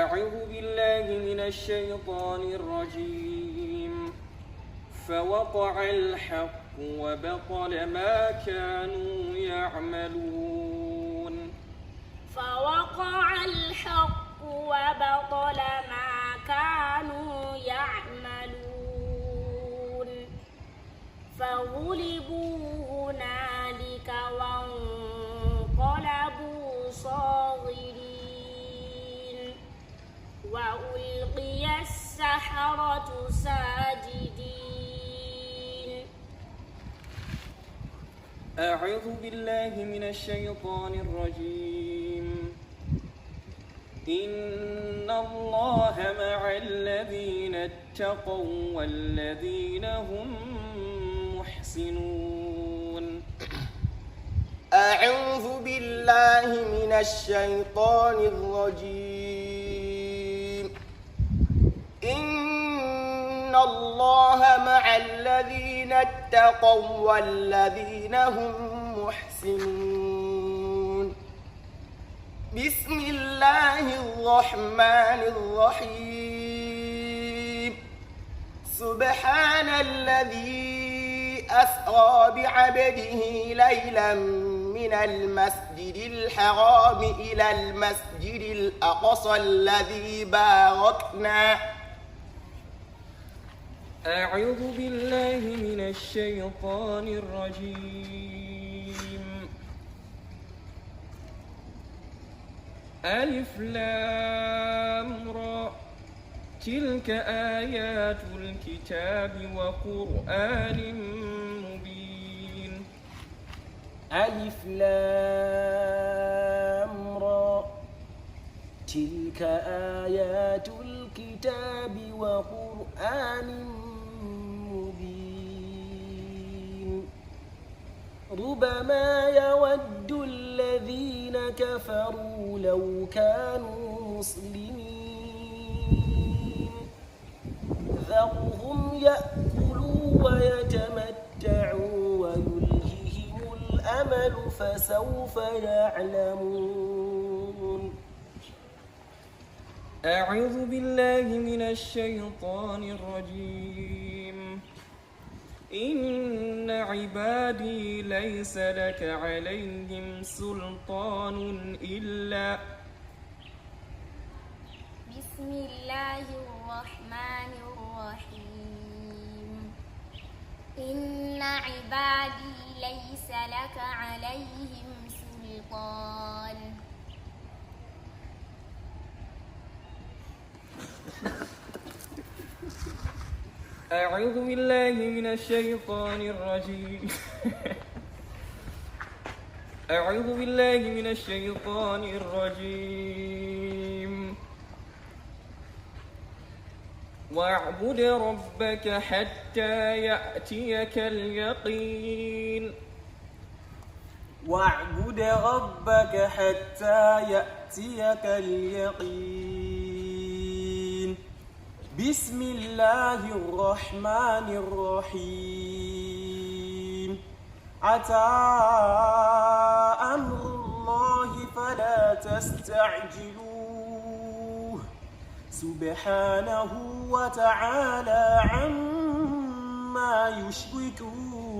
أعوذ بالله من الشيطان الرجيم فوقع الحق وبطل ما كانوا يعملون فوقع الحق وبطل ما كانوا يعملون فغلبوا هنالك وانقلبوا صاغرين وألقي السحرة ساجدين. أعوذ بالله من الشيطان الرجيم إن الله مع الذين اتقوا والذين هم محسنون. أعوذ بالله من الشيطان الرجيم إن الله مع الذين اتقوا والذين هم محسنون. بسم الله الرحمن الرحيم سبحان الذي أسرى بعبده ليلا من المسجد الحرام إلى المسجد الأقصى الذي باركنا. أعوذ بالله من الشيطان الرجيم ألف لام را تلك آيات الكتاب وقرآن مبين. ألف لام را تلك آيات الكتاب وقرآن مبين. ربما يود الذين كفروا لو كانوا مسلمين ذرهم يأكلوا ويتمتعوا ويلههم الأمل فسوف يعلمون. أعوذ بالله من الشيطان الرجيم إن عبادي ليس لك عليهم سلطان إلا. بسم الله الرحمن الرحيم إن عبادي ليس لك عليهم سلطان. أعوذ بالله من الشيطان الرجيم أعوذ بالله من الشيطان الرجيم واعبد ربك حتى يأتيك اليقين. واعبد ربك حتى يأتيك اليقين. بسم الله الرحمن الرحيم أتى أمر الله فلا تستعجلوه سبحانه وتعالى عما يشركون.